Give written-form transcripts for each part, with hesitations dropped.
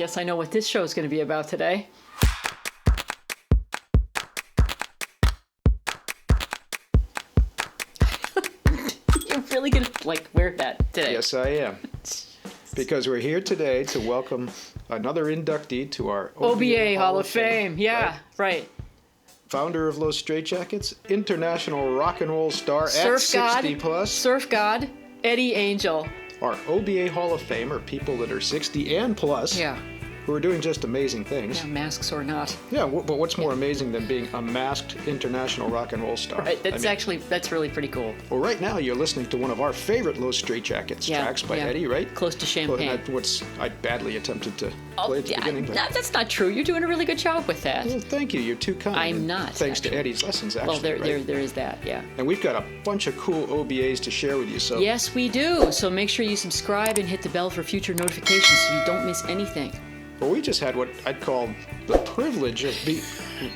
guess I know what this show is going to be about today. You're really going to wear that today. Yes, I am. Because we're here today to welcome another inductee to our OBA Hall of Fame. Yeah, right. Founder of Los Straitjackets, international rock and roll star Surf at 60 God, plus. Surf God, Eddie Angel. Our OBA Hall of Fame are people that are 60 and plus. Yeah. Who are doing just amazing things. Yeah, masks or not. Yeah, but what's more amazing than being a masked international rock and roll star? Right, that's really pretty cool. Well, right now you're listening to one of our favorite Los Straitjackets tracks by Eddie, right? Close to Champagne. I badly attempted to play at the beginning. But... No, that's not true. You're doing a really good job with that. Well, thank you. You're too kind. I'm not. Thanks to Eddie's lessons, actually. Well, there is that, yeah. And we've got a bunch of cool OBAs to share with you. So yes, we do. So make sure you subscribe and hit the bell for future notifications so you don't miss anything. Well, we just had what I'd call the privilege of being...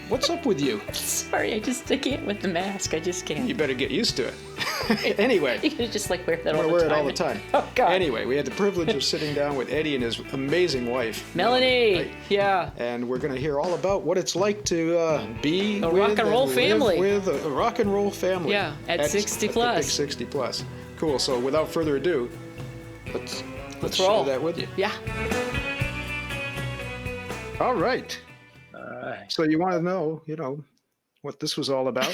What's up with you? Sorry, I can't with the mask. I just can't. You better get used to it. Anyway. You can just wear that all the time. I wear it all the time. Oh, God. Anyway, we had the privilege of sitting down with Eddie and his amazing wife. Melanie. Right? Yeah. And we're going to hear all about what it's like to be a rock and roll family. With a rock and roll family. Yeah, at 60 plus. At the big 60 plus. Cool. So without further ado, let's roll. share that with you. Yeah. All right. So you want to know, what this was all about?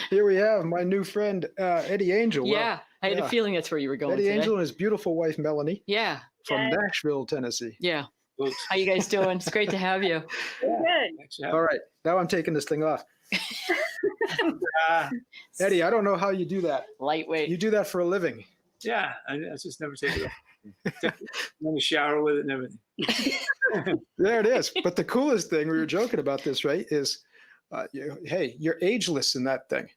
Here we have my new friend, Eddie Angel. Yeah, I had a feeling that's where you were going Eddie today. Angel and his beautiful wife, Melanie. Yeah. From Nashville, Tennessee. Yeah. How you guys doing? It's great to have you. Good. All right. Now I'm taking this thing off. Eddie, I don't know how you do that. Lightweight. You do that for a living. Yeah, I just never take it off. In the shower with it and everything. There it is. But the coolest thing, we were joking about this, right, is, you're ageless in that thing.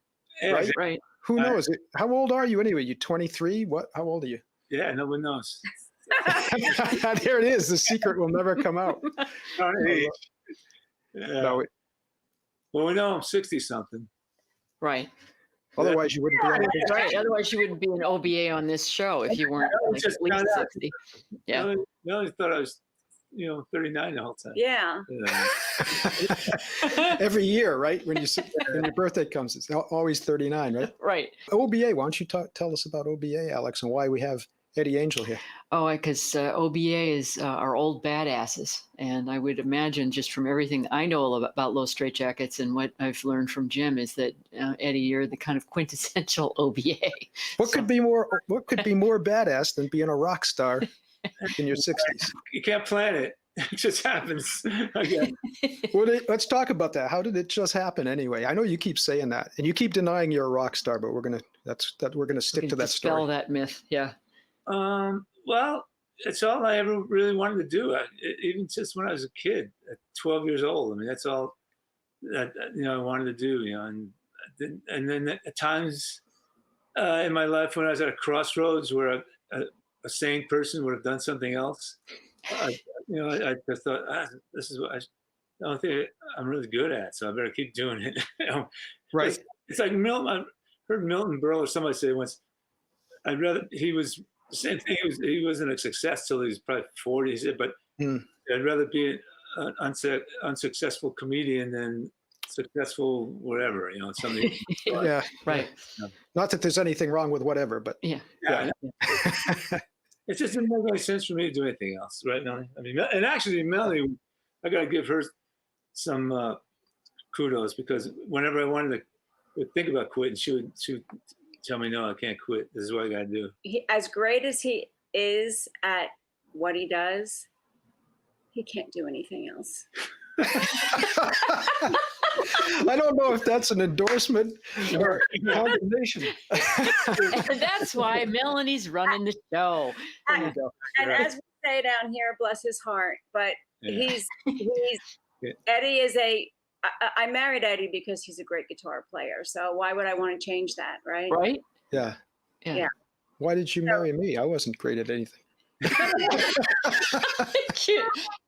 Yeah, right? Right. Who knows? How old are you anyway? You 23? What? How old are you? Yeah, no one knows. There it is. The secret will never come out. No, well, we know I'm 60-something. Right. Otherwise, you wouldn't be on it. Right. Otherwise, you wouldn't be an OBA on this show if you weren't at least 60. Yeah. Melanie thought I was, 39 the whole time. Yeah. Every year, right? When your birthday comes, it's always 39, right? Right. OBA, why don't you tell us about OBA, Alex, and why we have Eddie Angel here? Oh, because OBA is our old badasses. And I would imagine just from everything that I know about Los Straitjackets and what I've learned from Jim is that, Eddie, you're the kind of quintessential OBA. What could be more badass than being a rock star in your 60s? You can't plan it. It just happens. Okay. Well, let's talk about that. How did it just happen anyway? I know you keep saying that, and you keep denying you're a rock star, but we're gonna stick to that story. Dispel that myth. Yeah. Well, it's all I ever really wanted to do. Even just when I was a kid, at 12 years old. I mean, that's all that I wanted to do. And then at times in my life when I was at a crossroads where a sane person would have done something else, I just thought, this is what I don't think I'm really good at, so I better keep doing it. Right. It's like Milton. I heard Milton Berle or somebody say once, he was the same thing. He wasn't a success till he was probably 40. He said, but I'd rather be an unsuccessful comedian than successful whatever, something. Yeah. Right. Not that there's anything wrong with whatever, but yeah. It just didn't make any sense for me to do anything else, right, Melanie? I mean, and actually, Melanie, I got to give her some kudos, because whenever I wanted to think about quitting, she would tell me, no, I can't quit. This is what I got to do. As great as he is at what he does, he can't do anything else. I don't know if that's an endorsement or a condemnation. And that's why Melanie's running the show. There you go. And as we say down here, bless his heart, but he's Eddie is I married Eddie because he's a great guitar player. So why would I want to change that, right? Right? Yeah. Yeah. Why did you marry me? I wasn't great at anything.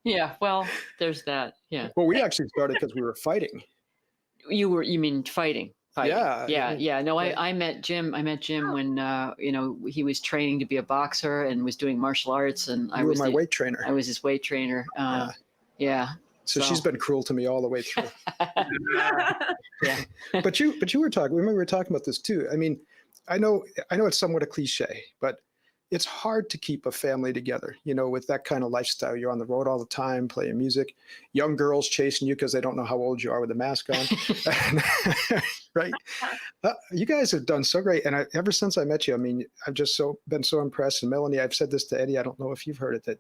Yeah, well, there's that. Yeah. Well, we actually started because we were fighting. You mean fighting? fighting. Yeah, Yeah. No, right. I met Jim. I met Jim when he was training to be a boxer and was doing martial arts, and You were my weight trainer. I was his weight trainer. Yeah. So she's been cruel to me all the way through. Yeah. But you were talking. Remember, we were talking about this too. I mean, I know it's somewhat a cliche, but it's hard to keep a family together, with that kind of lifestyle. You're on the road all the time, playing music, young girls chasing you because they don't know how old you are with a mask on. Right? You guys have done so great. And ever since I met you, I mean, I've just been so impressed. And Melanie, I've said this to Eddie, I don't know if you've heard it, that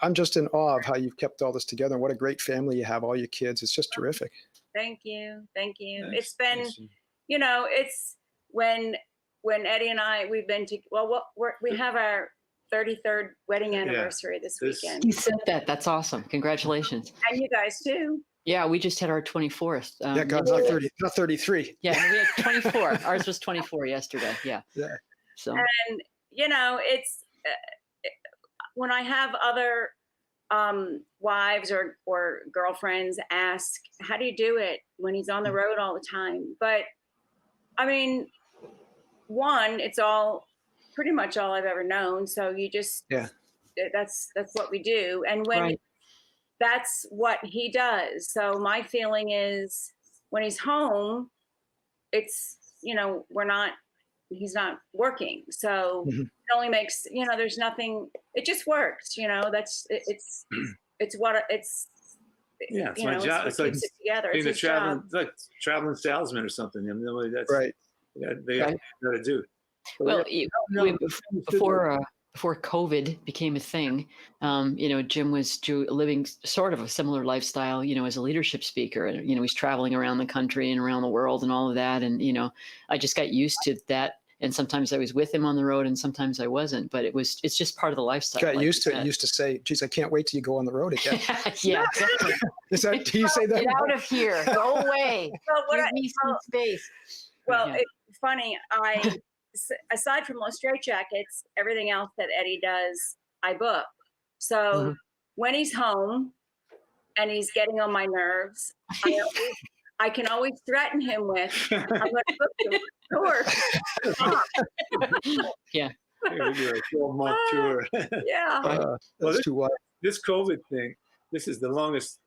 I'm just in awe of how you've kept all this together and what a great family you have, all your kids. It's just terrific. Thank you. Thanks. It's been, it's when Eddie and I, we've been to, we have our 33rd wedding anniversary this weekend. You said that. That's awesome. Congratulations. And you guys too. Yeah, we just had our 24th. Yeah, God, not 33. Yeah, we had 24. Ours was 24 yesterday. Yeah. Yeah. So. And it's when I have other wives or girlfriends ask, how do you do it when he's on the road all the time? But I mean, one, it's pretty much all I've ever known. So you just, that's what we do. And when that's what he does. So my feeling is when he's home, it's, he's not working. So it only makes, there's nothing, it just works, it's it's my job. It's like being a traveling salesman or something. I mean, that's right. They got to do. Well, before COVID became a thing, Jim was living sort of a similar lifestyle, as a leadership speaker. And, he's traveling around the country and around the world and all of that. And, I just got used to that. And sometimes I was with him on the road and sometimes I wasn't. But it's just part of the lifestyle. Got used to it. Used to say, geez, I can't wait till you go on the road again. Yeah, exactly. Do you say that? Get out of here. Go away. Give me some space. Well, it's funny. Aside from Los Straitjackets, everything else that Eddie does, I book. So when he's home and he's getting on my nerves, I can always threaten him with, I'm going to book the tour. Yeah. You're a 12-month tour. Yeah. That's too wild. This COVID thing, this is the longest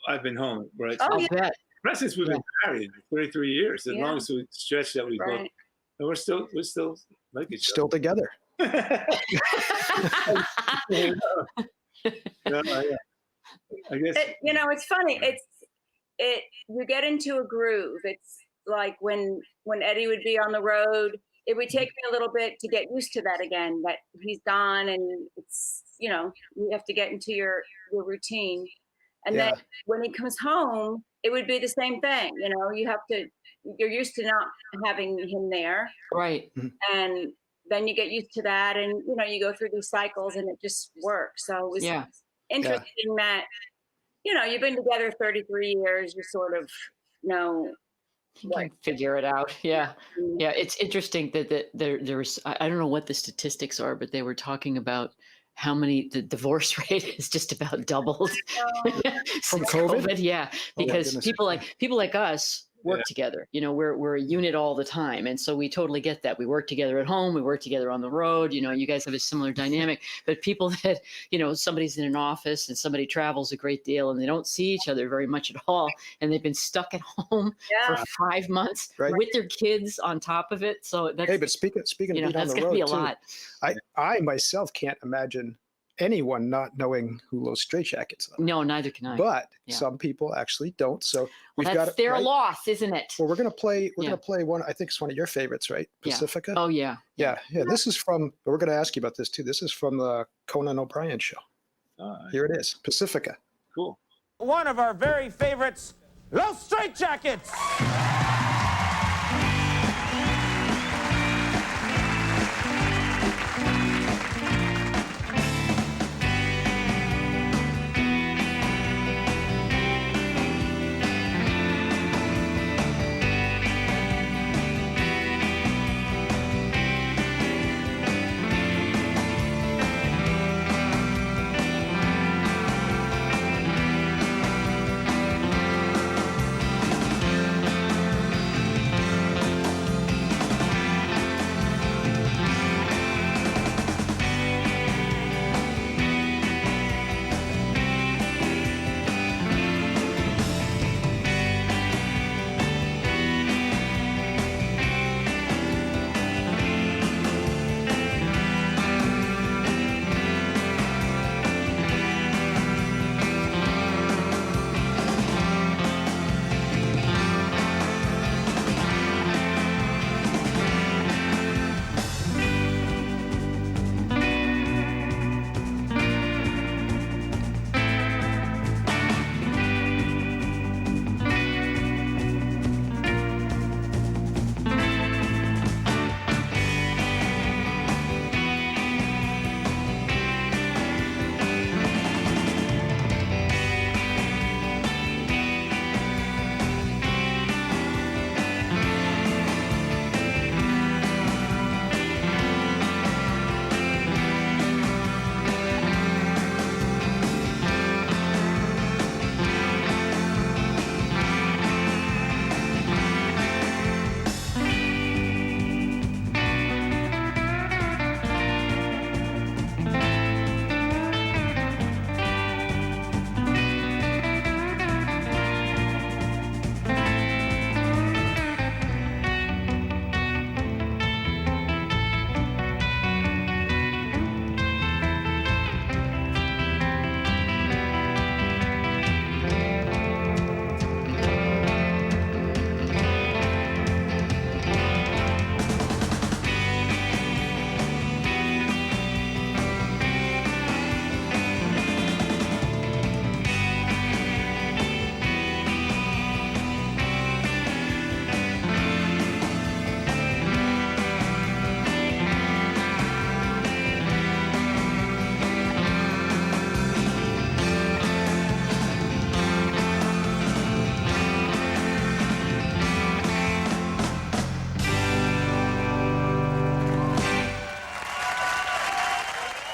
I've been home, right? Oh, I'll bet. Not since we've been married, 33 years, the longest stretch that we booked. And we're still like each Still together. other. I guess it's funny. You get into a groove. It's like when Eddie would be on the road, it would take me a little bit to get used to that again, that he's gone and it's, you have to get into your routine. And then when he comes home, it would be the same thing. You're used to not having him there. Right. And then you get used to that and, you go through these cycles and it just works. So it was interesting that, you've been together 33 years, you sort of know. You can figure it out. Yeah. Yeah. It's interesting that there was, I don't know what the statistics are, but they were talking about how many the divorce rate is just about doubled From COVID? Yeah, because people like us work together. We're a unit all the time, and so we totally get that. We work together at home, we work together on the road. You guys have a similar dynamic. But people that somebody's in an office and somebody travels a great deal and they don't see each other very much at all, and they've been stuck at home for 5 months with their kids on top of it. So that's, but speaking of being that's on the going to be a road lot. I myself can't imagine anyone not knowing who Los Straitjackets are. No, neither can I. But some people actually don't. So we've that's got their loss, isn't it? Well, we're gonna play one. I think it's one of your favorites, right? Pacifica. Oh yeah. Yeah. This is from. We're gonna ask you about this too. This is from the Conan O'Brien show. Here it is, Pacifica. Cool. One of our very favorites, Los Straitjackets.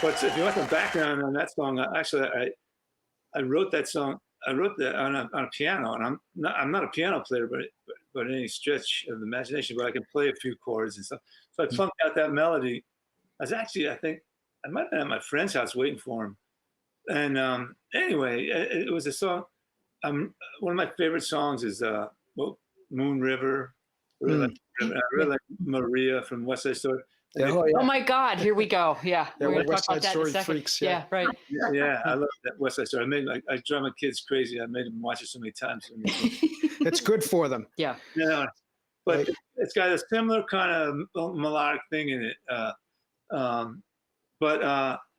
But if you want the background on that song, I wrote that song. I wrote that on a piano, and I'm not a piano player, but any stretch of the imagination. But I can play a few chords and stuff. So I plunked out that melody. I think I might have been at my friend's house waiting for him. And anyway, it was a song. One of my favorite songs is Moon River. I really like Maria from West Side Story. Yeah, Oh my God, here we go. Yeah, we're going to West talk about Side that in a Story second. freaks, yeah, right. Yeah, I love that West Side Story. I drive my kids crazy. I made them watch it so many times. It's good for them. Yeah. Yeah, but Right. it's got a similar kind of melodic thing in it.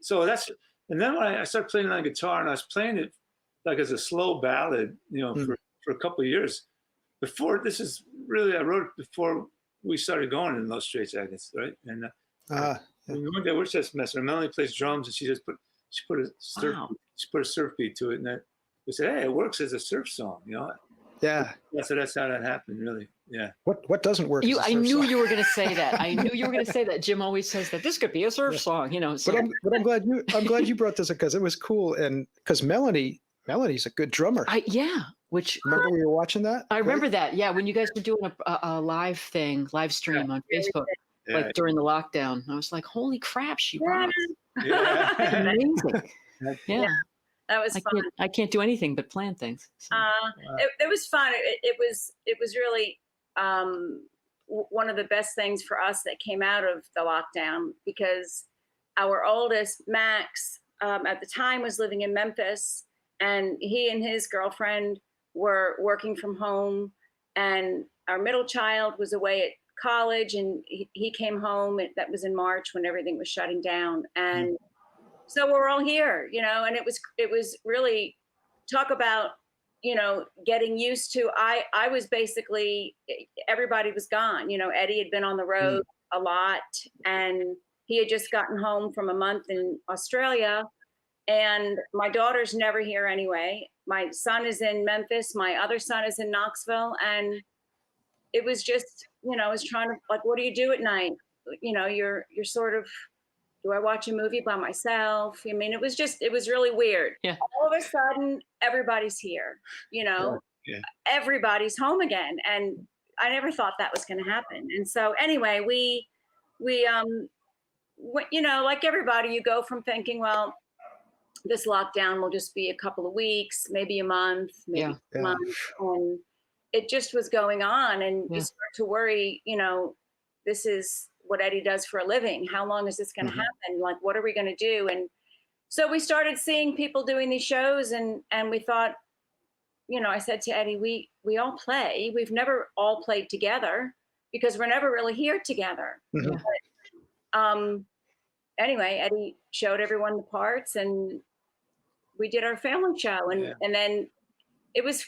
So that's, and then when I started playing on guitar, and I was playing it like as a slow ballad, for a couple of years. Before this is really, I wrote it before we started going in Los Straitjackets, right? And one day we're just messing around. Melanie plays drums, and she put a surf beat to it, and we said, hey, it works as a surf song, Yeah. So that's how that happened, really. Yeah. What doesn't work? I knew you were going to say that. I knew you were going to say that. Jim always says that this could be a surf song, So. But I'm glad you brought this up, because it was cool, and because Melanie's a good drummer. Remember we were watching that? I remember that. Yeah, when you guys were doing a live stream on Facebook, like during the lockdown, I was like, "Holy crap, she rocks!" Yeah. Amazing. Yeah. That was fun. I can't do anything but plan things. So. It was fun. It was really one of the best things for us that came out of the lockdown, because our oldest, Max, at the time was living in Memphis, and he and his girlfriend were working from home, and our middle child was away at college, and he came home. That was in March when everything was shutting down, and so we're all here, and it was really, talk about, getting used to. I was basically, everybody was gone. Eddie had been on the road a lot, and he had just gotten home from a month in Australia, and my daughter's never here anyway. My son is in Memphis. My other son is in Knoxville. And it was just, I was trying to, like, what do you do at night? You're sort of, do I watch a movie by myself? I mean, it was really weird. Yeah. All of a sudden, everybody's here, everybody's home again. And I never thought that was going to happen. And so anyway, we like everybody, you go from thinking, well, this lockdown will just be a couple of weeks, maybe a month, maybe 2 months. And it just was going on. And you start to worry, this is what Eddie does for a living. How long is this going to happen? Like, what are we going to do? And so we started seeing people doing these shows, and we thought, I said to Eddie, we all play. We've never all played together because we're never really here together. But, anyway, Eddie showed everyone the parts, and we did our family show, and then it was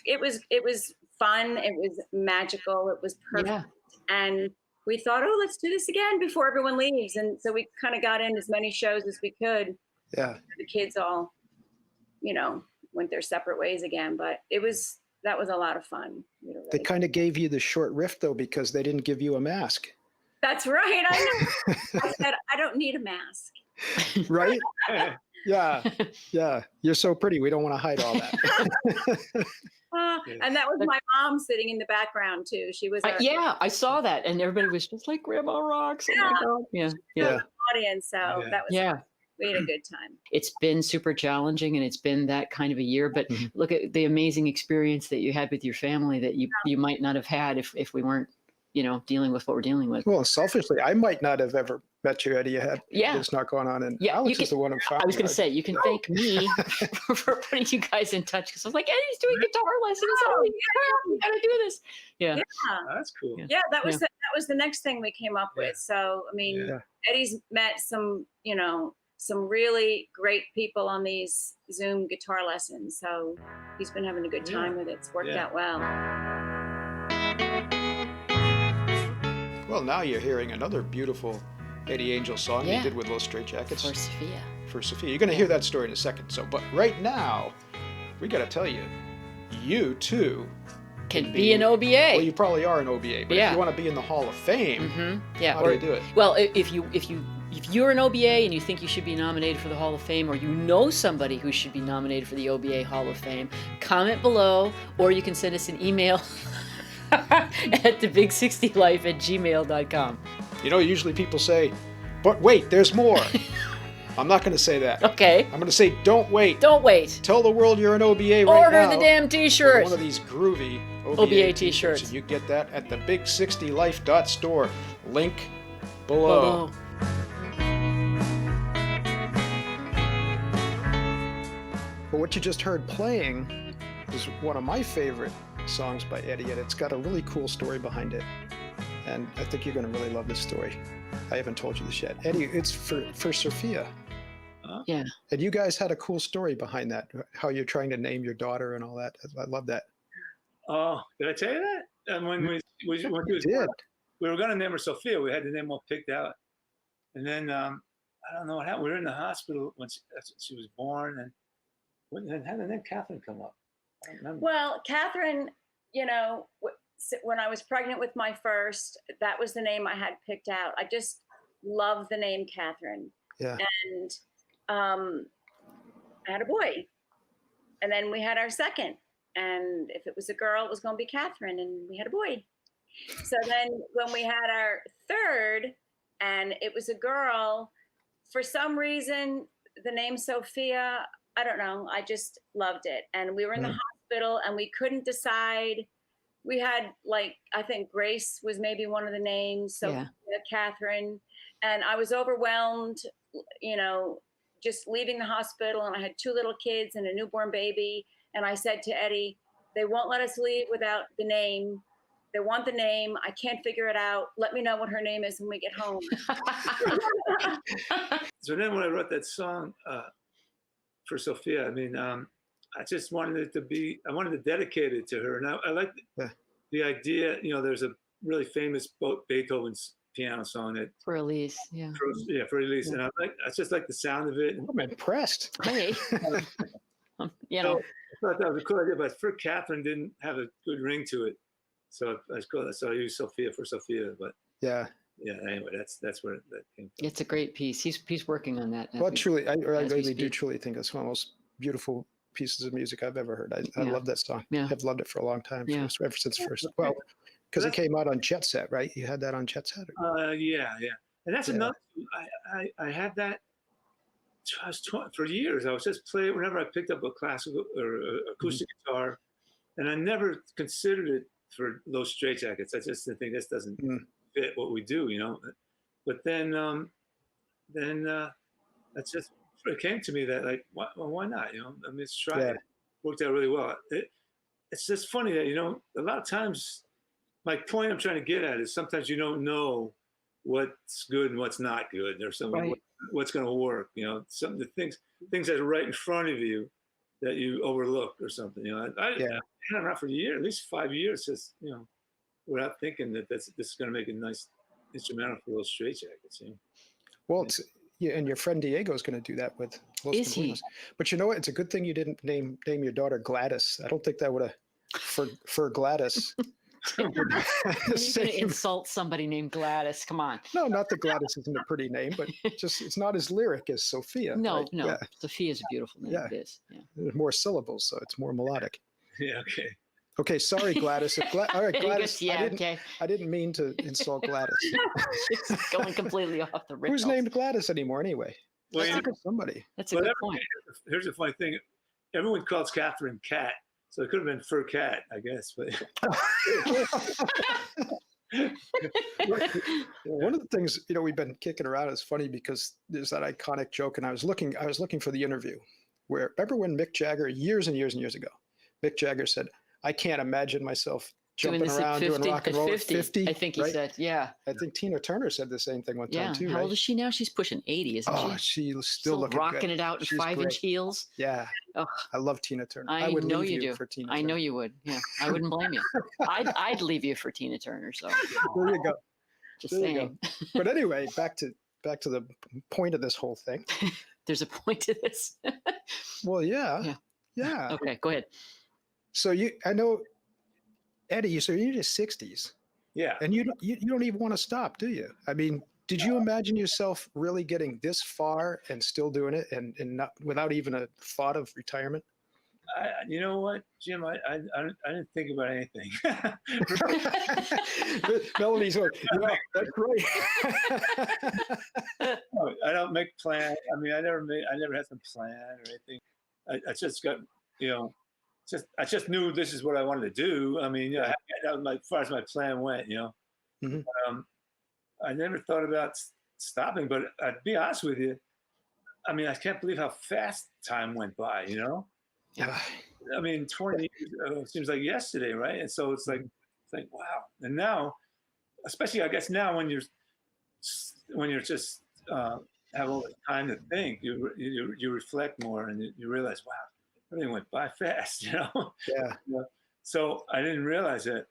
fun. It was magical. It was perfect. And we thought, oh, let's do this again before everyone leaves. And so we kind of got in as many shows as we could. Yeah. The kids all, went their separate ways again, but that was a lot of fun. They kind of gave you the short rift though, because they didn't give you a mask. That's right. I know. I said, I don't need a mask. Right? Yeah. You're so pretty. We don't want to hide all that. And that was my mom sitting in the background too. She was. I saw that, and everybody was just like, "Grandma rocks!" Oh my God. Yeah. Audience. So that was. We had a good time. It's been super challenging, and it's been that kind of a year. But look at the amazing experience that you had with your family that you might not have had if we weren't, dealing with what we're dealing with. Well, selfishly, I might not have ever met you, Eddie. It's not going on. And Alex is the one who found I was going to say, you can thank me for putting you guys in touch, because I was like, Eddie's doing guitar lessons. Holy crap, we got to do this. Yeah. That's cool. Yeah, that was the next thing we came up with. So, I mean, Eddie's met some, some really great people on these Zoom guitar lessons. So he's been having a good time with it. It's worked out well. Well, now you're hearing another beautiful Eddie Angel song he did with Los Straitjackets. For Sophia. You're going to hear that story in a second. But right now, we got to tell you, you too can be an OBA. Well, you probably are an OBA, but if you want to be in the Hall of Fame, how do you do it? Well, if you if you're an OBA and you think you should be nominated for the Hall of Fame, or you know somebody who should be nominated for the OBA Hall of Fame, comment below, or you can send us an email at thebig60life@gmail.com. You know, usually people say, but wait, there's more. I'm not going to say that. Okay. I'm going to say, don't wait. Don't wait. Tell the world you're an OBA right now. Order the damn t-shirt. One of these groovy OBA t-shirts. And you get that at the big60life.store. Link below. But what you just heard playing is one of my favorite songs by Eddie, and it's got a really cool story behind it. And I think you're going to really love this story. I haven't told you this yet. Eddie, it's for Sophia. Yeah. And you guys had a cool story behind that, how you're trying to name your daughter and all that. I love that. Oh, did I tell you that? And when we did. We were going to name her Sophia. We had the name all picked out. And then, I don't know what happened. We were in the hospital when she was born. And how did the name Catherine come up? I don't remember. Well, Catherine, you know, when I was pregnant with my first, that was the name I had picked out. I just love the name Catherine. Yeah. And I had a boy. And then we had our second. And if it was a girl, it was going to be Catherine. And we had a boy. So then when we had our third and it was a girl, for some reason, the name Sophia, I don't know, I just loved it. And we were in the hospital and we couldn't decide. We had, like, I think Grace was maybe one of the names, Sophia, Catherine. And I was overwhelmed, you know, just leaving the hospital. And I had 2 little kids and a newborn baby. And I said to Eddie, they won't let us leave without the name. They want the name. I can't figure it out. Let me know what her name is when we get home. So then when I wrote that song for Sophia, I mean, I just wanted it to be, I wanted to dedicate it to her. And I like the idea, you know, there's a really famous Beethoven's piano song that For Elise, yeah. For Elise. And I just like the sound of it. I'm impressed. Hey. You know. So I thought that was a cool idea, but for Catherine didn't have a good ring to it. So I used Sophia for Sophia, but yeah. Anyway, that's where that came from. It's a great piece. He's working on that. Well, truly, I really do truly think it's one of the most beautiful pieces of music I've ever heard. I love that song. Yeah. I've loved it for a long time, ever since first. Well, because it That's- came out on Jet Set, right? You had that on Jet Set? Yeah. And that's another. I had that. I was for years. I was just playing whenever I picked up a classical or acoustic guitar, and I never considered it for Los Straitjackets. I just think this doesn't fit what we do, you know. But then that's just it came to me that like, why not? You know, I mean, let's try it. Worked out really well. It's just funny that, you know, a lot of times my point I'm trying to get at is sometimes you don't know what's good and what's not good, or something what's going to work. You know, some of the things that are right in front of you that you overlook or something. You know, I had it around for a year, at least 5 years, just, you know, without thinking that this is going to make a nice instrumental for Los Straitjackets. You know? Well, and your friend Diego is going to do that with Los Is he? But you know what? It's a good thing you didn't name your daughter Gladys. I don't think that would have for Gladys. You're going to insult somebody named Gladys. Come on. No, not that Gladys isn't a pretty name, but just it's not as lyric as Sophia. No, right? no. Sophia's a beautiful name. Yeah. It is. Yeah. There's more syllables, so it's more melodic. Yeah. Okay. Okay, sorry, Gladys. All right, Gladys. Okay. I didn't mean to insult Gladys. It's going completely off the rails. Who's named Gladys anymore anyway? Well, Think of somebody. That's a good point. Here's a funny thing. Everyone calls Catherine Cat, so it could have been Fur Cat, I guess. But One of the things, you know, we've been kicking around is funny because there's that iconic joke, and I was looking for the interview where, remember when Mick Jagger, years and years and years ago, Mick Jagger said, I can't imagine myself jumping around doing rock and roll at 50. I think he said, yeah. I think Tina Turner said the same thing one time too. How old is she now? She's pushing 80, isn't she? Oh, she's still looking rocking good. it out in She's 5-inch great. heels. Yeah. Oh, I love Tina Turner. I would know leave you do. for Tina I Turner. know you would. Yeah, I wouldn't blame you. I'd leave you for Tina Turner. So There you go. just There you saying. But anyway, back to the point of this whole thing. There's a point to this. Well, yeah. Okay, go ahead. So I know, Eddie, so you're in your 60s. yeah, And you don't even want to stop, do you? I mean, Did you imagine yourself really getting this far and still doing it, and not without even a thought of retirement? You know what, Jim? I didn't think about anything. Melanie's like, yeah, that's right. I don't make plans. I mean, I never had some plan or anything. I just got, I just knew this is what I wanted to do. I mean, that was as far as my plan went. Mm-hmm. I never thought about stopping. But I'd be honest with you. I mean, I can't believe how fast time went by. Yeah. I mean, 20 years seems like yesterday, right? And so it's like wow. And now, especially I guess now when you're just have all the time to think, you reflect more and you realize, wow, everything went by fast, Yeah. So I didn't realize it.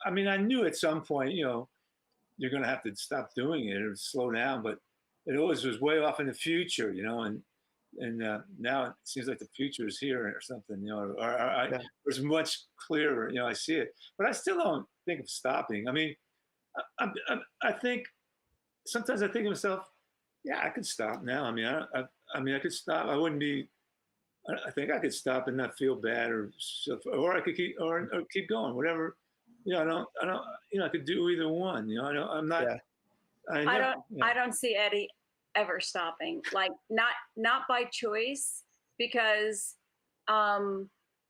I mean, I knew at some point, you're going to have to stop doing it or slow down, but it always was way off in the future, and now it seems like the future is here or something, it's much clearer, I see it, but I still don't think of stopping. I mean, I think sometimes I think to myself, yeah, I could stop now. I mean, I could stop. I wouldn't be. I think I could stop and not feel bad, or I could keep or keep going. Whatever. I don't. I could do either one. I'm not. Yeah. I don't see Eddie ever stopping. Like not by choice, because I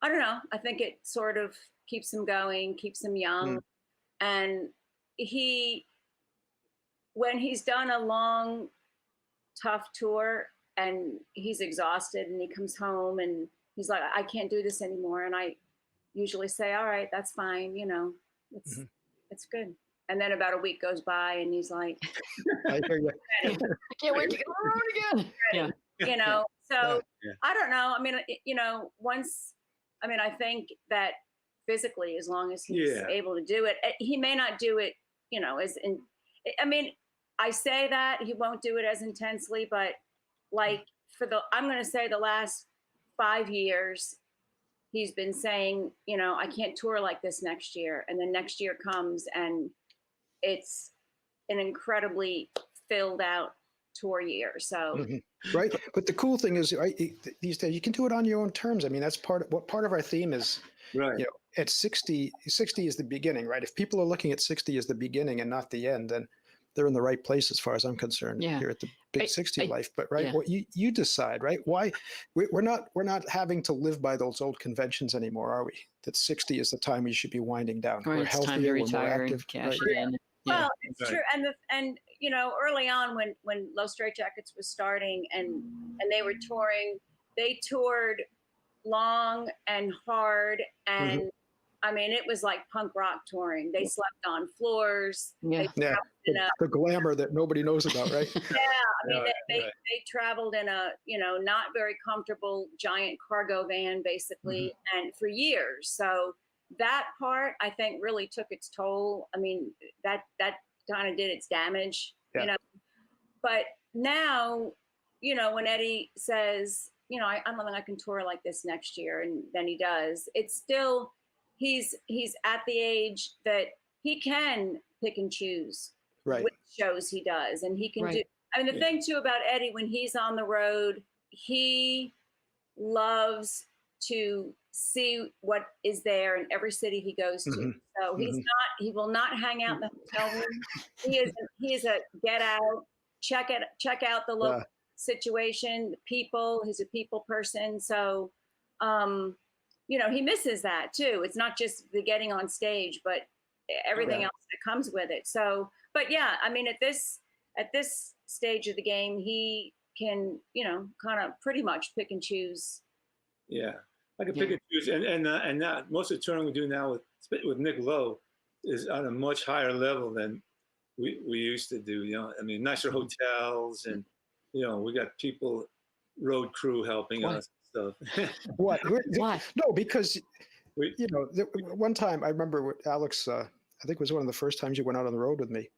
don't know. I think it sort of keeps him going, keeps him young, and when he's done a long, tough tour and he's exhausted and he comes home and he's like, I can't do this anymore. And I usually say, all right, that's fine. It's good. And then about a week goes by and he's like, I hear you. I can't wait to get on the road again. Yeah. So I don't know. I mean, I think that physically, as long as he's able to do it, he may not do it, I say that he won't do it as intensely, but like I'm going to say the last 5 years, he's been saying, I can't tour like this next year. And then next year comes and it's an incredibly filled out tour year. So, right. But the cool thing is, right, these days you can do it on your own terms. I mean, that's part of our theme is, right. At 60 is the beginning, right? If people are looking at 60 as the beginning and not the end, then they're in the right place as far as I'm concerned here at the big 60 life. But what you decide, right? Why we're not having to live by those old conventions anymore, are we? That 60 is the time we should be winding down. Right, we're it's healthier, time to we're retire more active. and cash Right? it in. Well, it's true. And early on when Los Straitjackets was starting and they were touring, they toured long and hard, and I mean, it was like punk rock touring. They slept on floors. Yeah. The glamour that nobody knows about, right? I mean, they traveled in a, not very comfortable giant cargo van, basically, and for years. So that part, I think, really took its toll. I mean, that kind of did its damage, But now, when Eddie says, I don't think I can tour like this next year, and then he does, it's still, he's at the age that he can pick and choose which shows he does, and he can do. I mean, the thing too about Eddie, when he's on the road, he loves to see what is there in every city he goes to. So he will not hang out in the hotel room. He is a get out, check out the local situation, the people. He's a people person. So, he misses that too. It's not just the getting on stage, but everything else that comes with it. So, but yeah, I mean, at this stage of the game, he can, kind of pretty much pick and choose. Yeah, I can pick and choose, and now most of the touring we do now with Nick Lowe is on a much higher level than we used to do. I mean, nicer hotels, and we got people, road crew helping us and stuff. What? Why? No, because one time I remember Alex. I think it was one of the first times you went out on the road with me,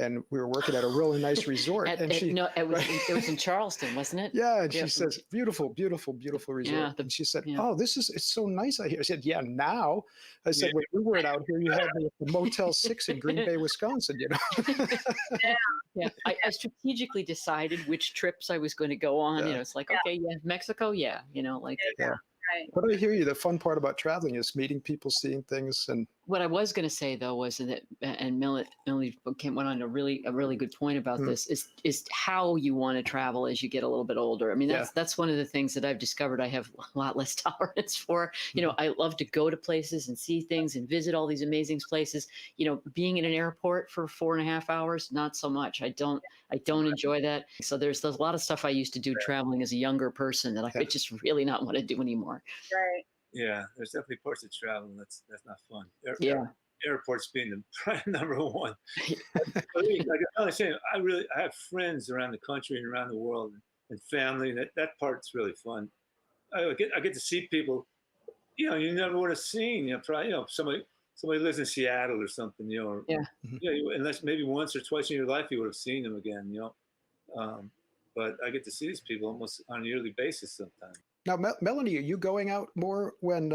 and we were working at a really nice resort. And she, no, it was in Charleston, wasn't it? yeah, and she Yep. says, beautiful, beautiful, beautiful resort. Yeah, and she said, yeah. oh, it's so nice out here. I said, yeah, now. I said, when you weren't out here, you had me at the Motel 6 in Green Bay, Wisconsin, you know. Yeah, I strategically decided which trips I was going to go on. Yeah. You know, it's like, okay, yeah, Mexico, yeah, you know, like. Yeah. Right. But I hear you. The fun part about traveling is meeting people, seeing things, and What I was going to say though was that, and Melanie went on a really good point about this is how you want to travel as you get a little bit older. I mean, that's one of the things that I've discovered I have a lot less tolerance for. You know, I love to go to places and see things and visit all these amazing places. You know, being in an airport for 4.5 hours, not so much. I don't enjoy that. So there's a lot of stuff I used to do traveling as a younger person that I just really not want to do anymore. Right. Yeah, there's definitely parts of travel that's not fun. Yeah. Airports being the number one. Like I was saying, I have friends around the country and around the world and family. That part's really fun. I get to see people, you know, you never would have seen. You know, probably, you know, somebody lives in Seattle or something. You know, or, Yeah. you know, unless maybe once or twice in your life you would have seen them again. You know, but I get to see these people almost on a yearly basis sometimes. now, Melanie, are you going out more when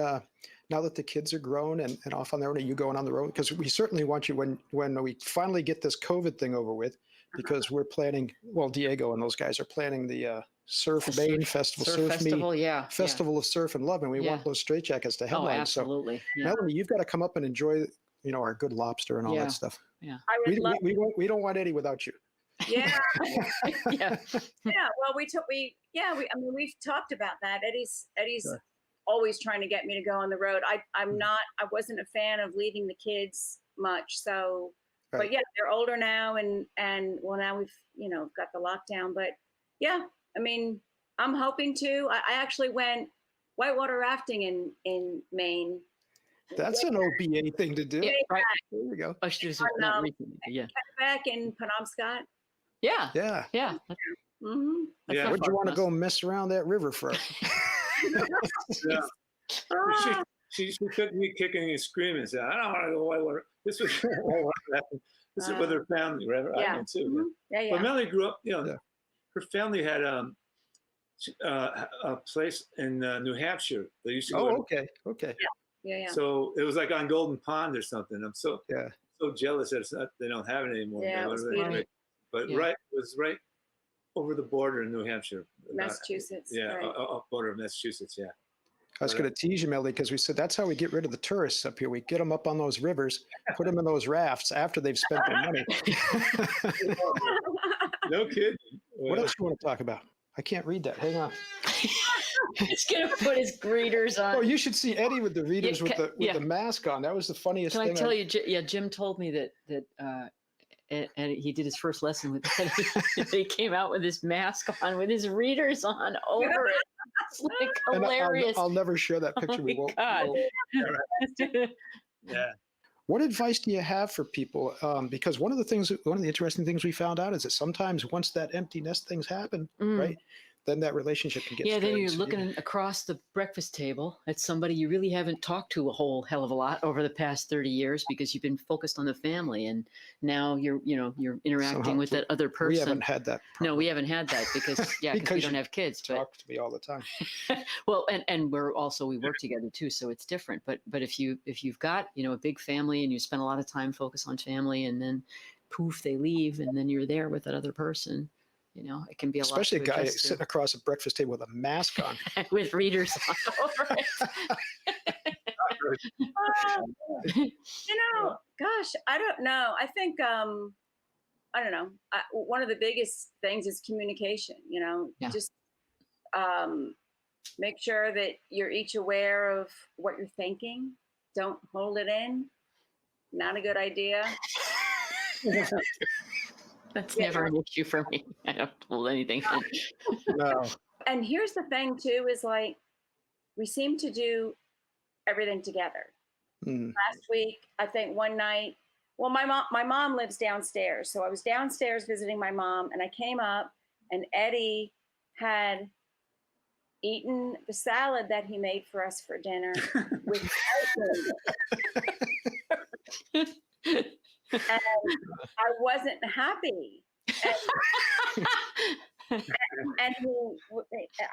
now that the kids are grown and off on their own? Are you going on the road? Because we certainly want you when we finally get this COVID thing over with, because we're planning. Well, Diego and those guys are planning the Surf Maine Festival, Surf Festival, Me, yeah. Festival of Surf and Love, and we want Los Straitjackets to Oh, headline. absolutely. So, Yeah. Melanie, you've got to come up and enjoy, you know, our good lobster and all Yeah. that stuff. Yeah. I would love. We don't want Eddie without you. Yeah. Yeah. Yeah. Well, I mean, we've talked about that. Eddie's Sure. always trying to get me to go on the road. I wasn't a fan of leaving the kids much. So, Right. but yeah, they're older now and well, now we've, you know, got the lockdown, but yeah, I mean, I'm hoping to. I actually went whitewater rafting in Maine. That's an OBA thing to do. Yeah, right. There you go. Oh, she was not recently, yeah. Back in Penobscot. Yeah. Yeah. Yeah. Mm-hmm. That's Yeah. not What'd far you want to from go mess around that river for? Yeah. She took me kicking and screaming and said, I don't want to go whitewater. This was this is with her family, right? Yeah. I went too. Mhm. Yeah. But Melanie grew up, you know, Yeah. her family had a place in New Hampshire. They used to go. Oh, okay. Yeah. So it was like on Golden Pond or something. I'm so jealous that they don't have it anymore. Yeah, it was beautiful. But Yeah. it was right over the border in New Hampshire. Massachusetts. Yeah, Right. up border of Massachusetts. Yeah. I was going to tease you, Melanie, because we said that's how we get rid of the tourists up here. We get them up on those rivers, put them in those rafts after they've spent their money. No kidding. What else do you want to talk about? I can't read that. Hang on. He's going to put his readers on. Oh, you should see Eddie with the readers Yeah, with the mask on. That was the funniest Can thing. I tell you, Jim told me that and he did his first lesson with Eddie. He came out with his mask on, with his readers on over it. It's like And hilarious. I'll never share that picture. Oh We my won't. God. Yeah. What advice do you have for people? Because one of the interesting things we found out is that sometimes once that empty nest things happen, right, then that relationship can get Yeah, then strained. you're So looking across the breakfast table at somebody you really haven't talked to a whole hell of a lot over the past 30 years because you've been focused on the family, and now you're interacting Somehow with that other person. We haven't had that. No, we haven't had that because we don't you have kids. But talk to me all the time. well, and we work together too, so it's different. But if you've got a big family and you spend a lot of time focused on family, and then poof, they leave, and then you're there with that other person. It can be a Especially a lot. Especially guy sitting across a breakfast table with a mask on. with readers on over it. Gosh, I don't know. I think, I don't know. One of the biggest things is communication, Yeah. just make sure that you're each aware of what you're thinking. Don't hold it in. Not a good idea. That's never an issue for me. I don't hold anything in. No. And here's the thing too, is like, we seem to do everything together. Last week, I think one night, well, my mom lives downstairs. So I was downstairs visiting my mom, and I came up and Eddie had eaten the salad that he made for us for dinner with and I wasn't happy. And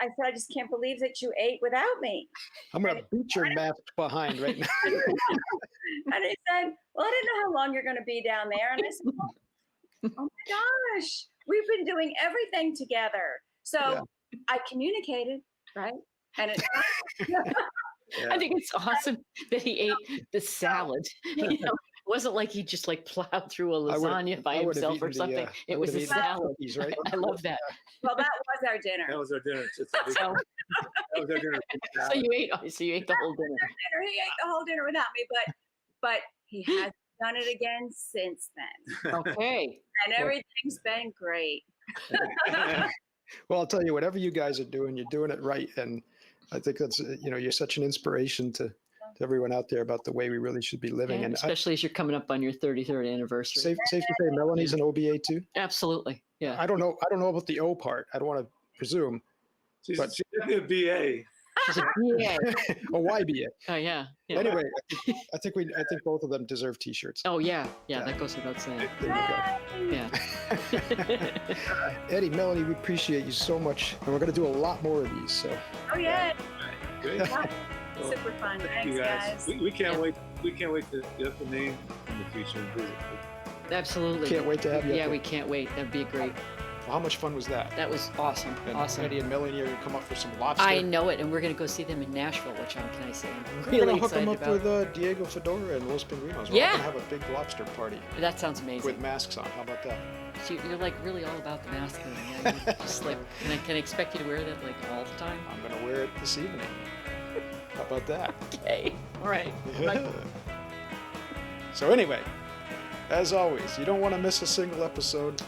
I said, I just can't believe that you ate without me. I'm going to beat your masked behind right now. And he said, well, I didn't know how long you're going to be down there. And I said, oh my gosh, we've been doing everything together. So I communicated, right? And it I think it's awesome that he ate the salad. You know, it wasn't like he just like plowed through a lasagna by himself or something. It was a salad. Cookies, right? I love that. well, that was our dinner. That was our dinner. So, That was our dinner. so you ate the whole dinner. He ate the whole dinner without me, but he has done it again since then. Okay. And everything's been great. Well, I'll tell you, whatever you guys are doing, you're doing it right. And I think that's, you're such an inspiration to everyone out there about the way we really should be living. Yeah, And especially as you're coming up on your 33rd anniversary. safe to say Melanie's an OBA too? Absolutely. Yeah. I don't know about the O part. I don't want to presume. She's But- definitely a BA. She's a BA. Or YBA. Oh, yeah. Yeah. Anyway, I think both of them deserve T-shirts. Oh, yeah. Yeah, that goes without saying. There you Yeah. go. Eddie, Melanie, we appreciate you so much, and we're going to do a lot more of these. So Oh, yeah. Great. Super fun. Thank Thanks, you guys. We can't wait. We can't wait to get up the name in the future and visit. Absolutely. can't wait to have you. Yeah, up we there. can't wait. That'd be great. Well, how much fun was that? That was awesome. And Awesome. Eddie and Melanie are going to come up for some lobster. I know it, and we're going to go see them in Nashville, which can I say? I'm We're really going to hook them excited up about. with Diego Fedora and Los Pingüinos. We're Yeah. going to have a big lobster party That sounds amazing. with masks on. How about that? You're like really all about the mask thing. Yeah, you just like, can I expect you to wear that like all the time? I'm going to wear it this evening. How about that? Okay. All right. So anyway, as always, you don't want to miss a single episode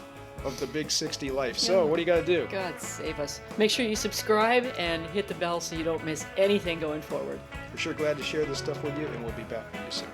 of the Big 60 Life. So what do you got to do? God save us. Make sure you subscribe and hit the bell so you don't miss anything going forward. We're sure glad to share this stuff with you, and we'll be back with you soon.